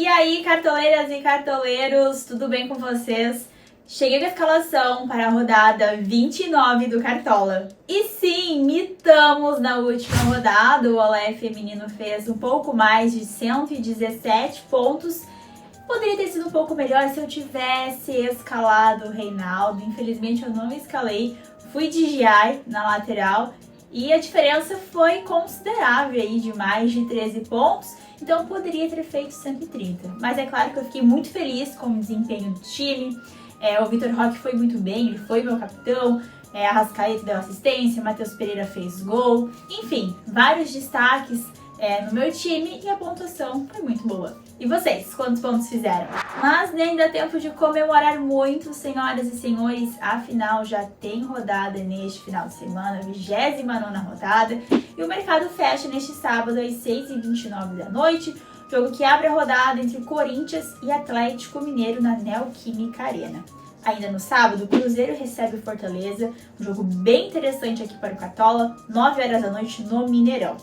E aí, cartoleiras e cartoleiros, tudo bem com vocês? Cheguei com a escalação para a rodada 29 do Cartola. E sim, mitamos na última rodada, o Olé feminino fez um pouco mais de 117 pontos. Poderia ter sido um pouco melhor se eu tivesse escalado o Reinaldo, infelizmente eu não escalei, fui de Giai na lateral e a diferença foi considerável aí, de mais de 13 pontos. Então poderia ter feito 130, mas é claro que eu fiquei muito feliz com o desempenho do time. O Vitor Roque foi muito bem, ele foi meu capitão, a Arrascaeta deu assistência, Matheus Pereira fez gol, enfim, vários destaques no meu time e a pontuação foi muito boa. E vocês, quantos pontos fizeram? Mas nem dá tempo de comemorar muito, senhoras e senhores, afinal já tem rodada neste final de semana, 29ª rodada, e o mercado fecha neste sábado às 6h29 da noite, jogo que abre a rodada entre Corinthians e Atlético Mineiro na Neoquímica Arena. Ainda no sábado, o Cruzeiro recebe o Fortaleza, um jogo bem interessante aqui para o Cartola, 9h da noite no Mineirão.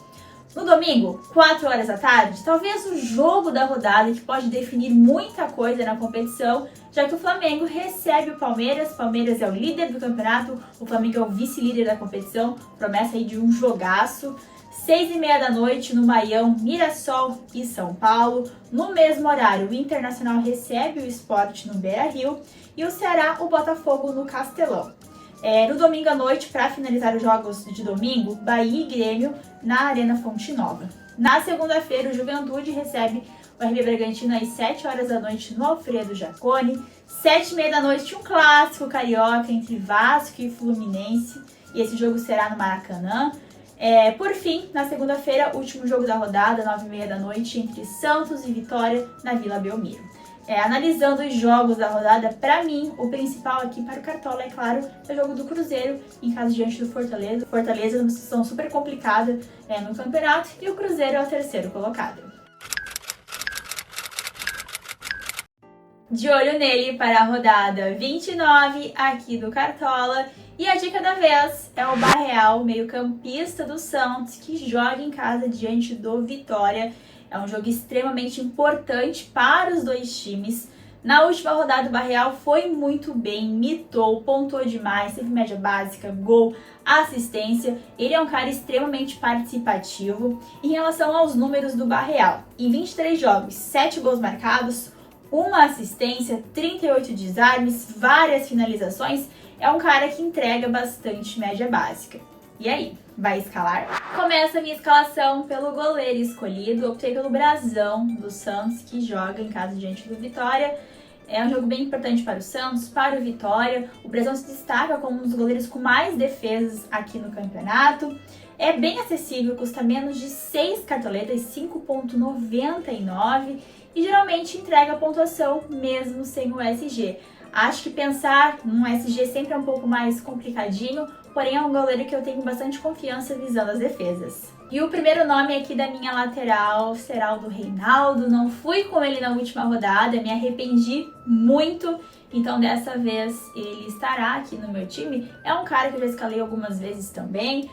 No domingo, 4h da tarde, talvez o jogo da rodada que pode definir muita coisa na competição, já que o Flamengo recebe o Palmeiras. Palmeiras é o líder do campeonato, o Flamengo é o vice-líder da competição, promessa aí de um jogaço. 6h30 da noite no Maião, Mirassol e São Paulo. No mesmo horário, o Internacional recebe o Sport no Beira-Rio e o Ceará o Botafogo no Castelão. No domingo à noite, para finalizar os jogos de domingo, Bahia e Grêmio na Arena Fonte Nova. Na segunda-feira, o Juventude recebe o RB Bragantino às 7h da noite no Alfredo Jaconi. 7h30 da noite, um clássico carioca entre Vasco e Fluminense. E esse jogo será no Maracanã. Por fim, na segunda-feira, último jogo da rodada, 9h30 da noite, entre Santos e Vitória na Vila Belmiro. Analisando os jogos da rodada, para mim, o principal aqui para o Cartola, é claro, é o jogo do Cruzeiro em casa diante do Fortaleza. Fortaleza é uma situação super complicada no campeonato e o Cruzeiro é o terceiro colocado. De olho nele para a rodada 29 aqui do Cartola. E a dica da vez é o Barreal, meio-campista do Santos, que joga em casa diante do Vitória. É um jogo extremamente importante para os dois times. Na última rodada, o Barreal foi muito bem, mitou, pontuou demais, teve média básica, gol, assistência. Ele é um cara extremamente participativo. Em relação aos números do Barreal, em 23 jogos, 7 gols marcados, 1 assistência, 38 desarmes, várias finalizações. É um cara que entrega bastante média básica. E aí, vai escalar? Começa a minha escalação pelo goleiro escolhido. Optei pelo Brazão do Santos, que joga em casa diante do Vitória. É um jogo bem importante para o Santos, para o Vitória. O Brazão se destaca como um dos goleiros com mais defesas aqui no campeonato. É bem acessível, custa menos de 6 cartoletas, 5,99, e geralmente entrega a pontuação mesmo sem o SG. Acho que pensar num SG sempre é um pouco mais complicadinho, porém é um goleiro que eu tenho bastante confiança visando as defesas. E o primeiro nome aqui da minha lateral será o do Reinaldo. Não fui com ele na última rodada, me arrependi muito, então dessa vez ele estará aqui no meu time. É um cara que eu já escalei algumas vezes também.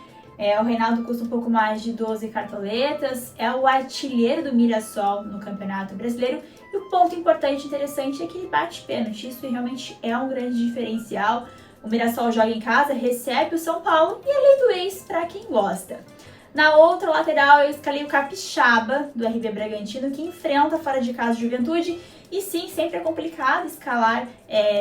O Reinaldo custa um pouco mais de 12 cartoletas, é o artilheiro do Mirassol no Campeonato Brasileiro. E o ponto importante e interessante é que ele bate pênalti, isso realmente é um grande diferencial. O Mirassol joga em casa, recebe o São Paulo e é lei do ex para quem gosta. Na outra lateral eu escalei o Capixaba do RB Bragantino, que enfrenta fora de casa o Juventude. E sim, sempre é complicado escalar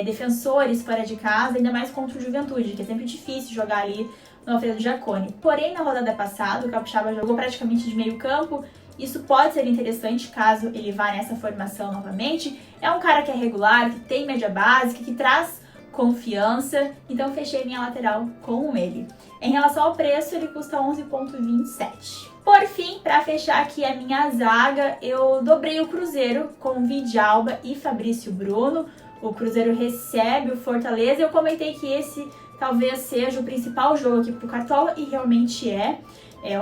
defensores fora de casa, ainda mais contra o Juventude, que é sempre difícil jogar ali no Alfredo Jaconi. Porém, na rodada passada, o Capixaba jogou praticamente de meio campo. Isso pode ser interessante caso ele vá nessa formação novamente. É um cara que é regular, que tem média básica, que traz confiança. Então, fechei minha lateral com ele. Em relação ao preço, ele custa 11,27. Por fim, para fechar aqui a minha zaga, eu dobrei o Cruzeiro com Vidalba e Fabrício Bruno. O Cruzeiro recebe o Fortaleza. Eu comentei que esse talvez seja o principal jogo aqui pro Cartola, e realmente é.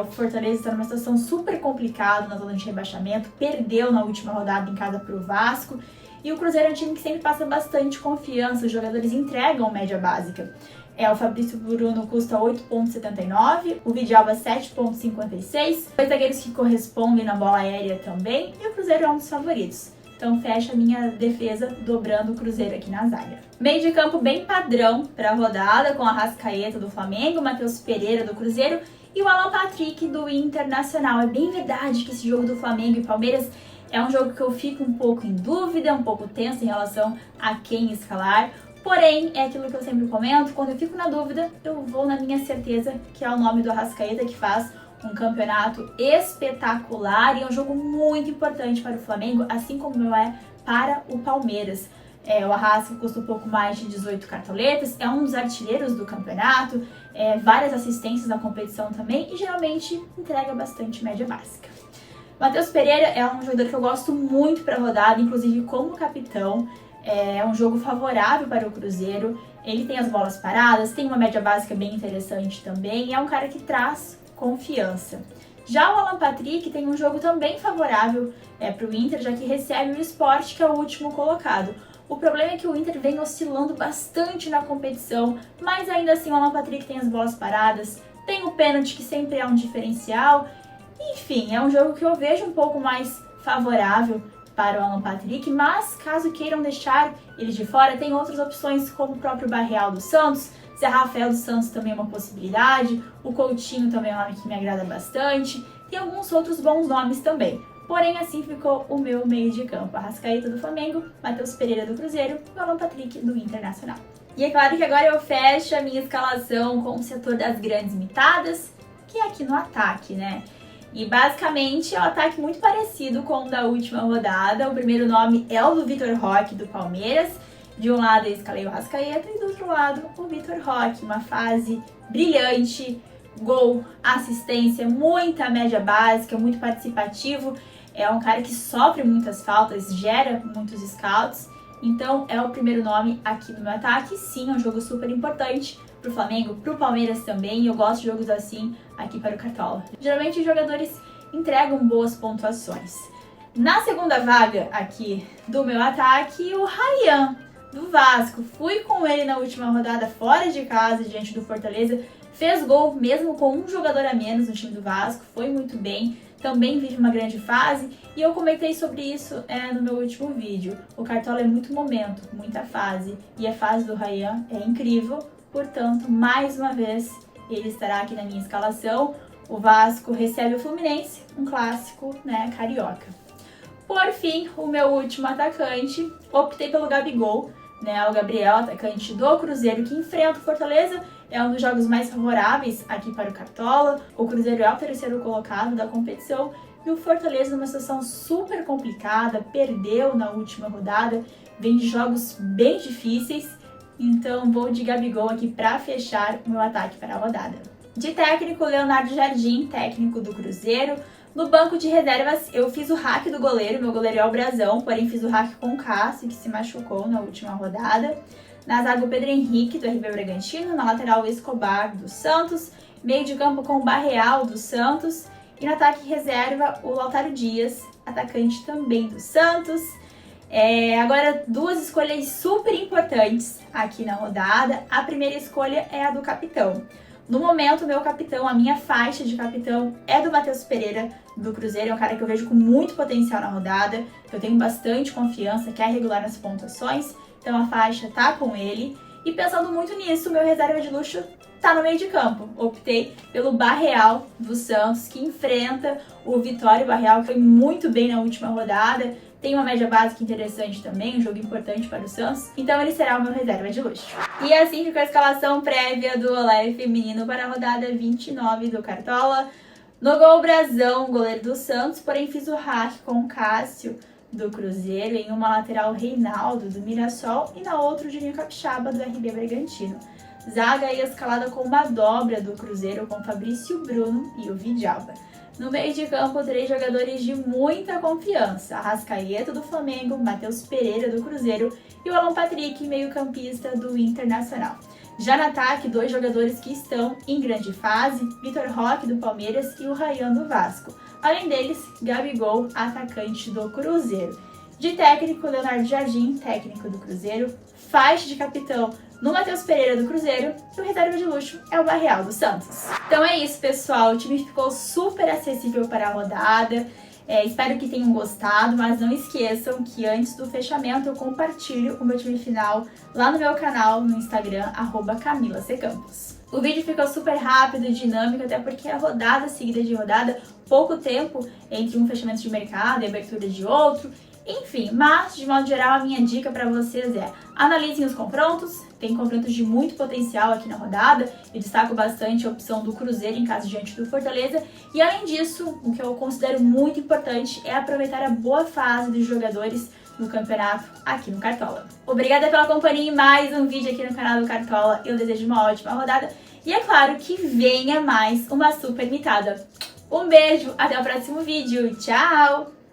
O Fortaleza está numa situação super complicada na zona de rebaixamento, perdeu na última rodada em casa pro Vasco, e o Cruzeiro é um time que sempre passa bastante confiança, os jogadores entregam média básica. O Fabrício Bruno custa 8,79, o Vidalba 7,56, dois zagueiros que correspondem na bola aérea também, e o Cruzeiro é um dos favoritos. então fecha a minha defesa dobrando o Cruzeiro aqui na zaga. Meio de campo bem padrão para a rodada, com a Arrascaeta do Flamengo, Matheus Pereira do Cruzeiro e o Alan Patrick do Internacional. É bem verdade que esse jogo do Flamengo e Palmeiras é um jogo que eu fico um pouco em dúvida, um pouco tenso em relação a quem escalar. Porém, é aquilo que eu sempre comento, quando eu fico na dúvida, eu vou na minha certeza, que é o nome do Arrascaeta, que faz um campeonato espetacular e é um jogo muito importante para o Flamengo, assim como é para o Palmeiras. O Arrasca custa um pouco mais de 18 cartoletas, é um dos artilheiros do campeonato, várias assistências na competição também e geralmente entrega bastante média básica. Matheus Pereira é um jogador que eu gosto muito para a rodada, inclusive como capitão. É um jogo favorável para o Cruzeiro, ele tem as bolas paradas, tem uma média básica bem interessante também, e é um cara que traz confiança. Já o Alan Patrick tem um jogo também favorável para o Inter, já que recebe o Sport, que é o último colocado. O problema é que o Inter vem oscilando bastante na competição, mas ainda assim o Alan Patrick tem as bolas paradas, tem o pênalti que sempre é um diferencial. Enfim, é um jogo que eu vejo um pouco mais favorável para o Alan Patrick, mas caso queiram deixar ele de fora, tem outras opções como o próprio Barreal do Santos, Zé Rafael dos Santos também é uma possibilidade, o Coutinho também é um nome que me agrada bastante, tem alguns outros bons nomes também. Porém, assim ficou o meu meio de campo. Arrascaeta do Flamengo, Matheus Pereira do Cruzeiro e o Alan Patrick do Internacional. E é claro que agora eu fecho a minha escalação com o setor das grandes mitadas, que é aqui no ataque, né? E basicamente é um ataque muito parecido com o da última rodada. O primeiro nome é o do Vitor Roque do Palmeiras. De um lado eu escalei o Arrascaeta e do outro lado o Vitor Roque. Uma fase brilhante, gol, assistência, muita média básica, muito participativo. É um cara que sofre muitas faltas, gera muitos scouts. Então é o primeiro nome aqui no meu ataque. Sim, é um jogo super importante pro Flamengo, pro Palmeiras também. Eu gosto de jogos assim aqui para o Cartola. Geralmente os jogadores entregam boas pontuações. Na segunda vaga aqui do meu ataque, o Ryan do Vasco. Fui com ele na última rodada fora de casa, diante do Fortaleza. Fez gol mesmo com um jogador a menos no time do Vasco, foi muito bem. Também vive uma grande fase e eu comentei sobre isso no meu último vídeo. O Cartola é muito momento, muita fase e a fase do Ryan é incrível, portanto, mais uma vez ele estará aqui na minha escalação. O Vasco recebe o Fluminense, um clássico, carioca. Por fim, o meu último atacante, optei pelo Gabigol, o Gabriel, atacante do Cruzeiro, que enfrenta o Fortaleza. É um dos jogos mais favoráveis aqui para o Cartola. O Cruzeiro é o terceiro colocado da competição e o Fortaleza numa situação super complicada, perdeu na última rodada, vem de jogos bem difíceis, então vou de Gabigol aqui para fechar o meu ataque para a rodada. De técnico, Leonardo Jardim, técnico do Cruzeiro. No banco de reservas, eu fiz o hack do goleiro, meu goleiro é o Brazão, porém fiz o hack com o Cássio, que se machucou na última rodada. Na zaga, o Pedro Henrique, do RB Bragantino. Na lateral, o Escobar, do Santos. Meio de campo com o Barreal, do Santos. E no ataque reserva, o Lautaro Dias, atacante também do Santos. Agora, duas escolhas super importantes aqui na rodada. A primeira escolha é a do capitão. No momento, meu capitão, a minha faixa de capitão é do Matheus Pereira, do Cruzeiro. É um cara que eu vejo com muito potencial na rodada. Eu tenho bastante confiança, quer regular nas pontuações. Então a faixa tá com ele. E pensando muito nisso, meu reserva de luxo tá no meio de campo. Optei pelo Barreal do Santos, que enfrenta o Vitória. O Barreal foi muito bem na última rodada. Tem uma média básica interessante também, um jogo importante para o Santos. Então ele será o meu reserva de luxo. E assim ficou a escalação prévia do Olé feminino para a rodada 29 do Cartola. No gol, Brazão, goleiro do Santos, porém fiz o hack com o Cássio do Cruzeiro, em uma lateral Reinaldo do Mirassol e na outra o Juninho Capixaba do RB Bragantino. Zaga aí escalada com uma dobra do Cruzeiro com Fabrício Bruno e o Vidalba. No meio de campo, 3 jogadores de muita confiança: Arrascaeta do Flamengo, Matheus Pereira do Cruzeiro e o Alan Patrick, meio-campista do Internacional. Já no ataque, 2 jogadores que estão em grande fase: Vitor Roque do Palmeiras e o Ryan do Vasco. Além deles, Gabigol, atacante do Cruzeiro. De técnico, Leonardo Jardim, técnico do Cruzeiro. Faixa de capitão no Matheus Pereira do Cruzeiro. E o reserva de luxo é o Barreal do Santos. Então é isso, pessoal. O time ficou super acessível para a rodada. Espero que tenham gostado, mas não esqueçam que antes do fechamento eu compartilho o meu time final lá no meu canal no Instagram, @CamilaCCampos. O vídeo ficou super rápido e dinâmico, até porque é rodada seguida de rodada, pouco tempo entre um fechamento de mercado e abertura de outro. Enfim, mas de modo geral a minha dica para vocês é: analisem os confrontos, tem confrontos de muito potencial aqui na rodada, eu destaco bastante a opção do Cruzeiro em caso diante do Fortaleza, e além disso, o que eu considero muito importante é aproveitar a boa fase dos jogadores no campeonato aqui no Cartola. Obrigada pela companhia em mais um vídeo aqui no canal do Cartola, eu desejo uma ótima rodada e é claro que venha mais uma super mitada. Um beijo, até o próximo vídeo, tchau!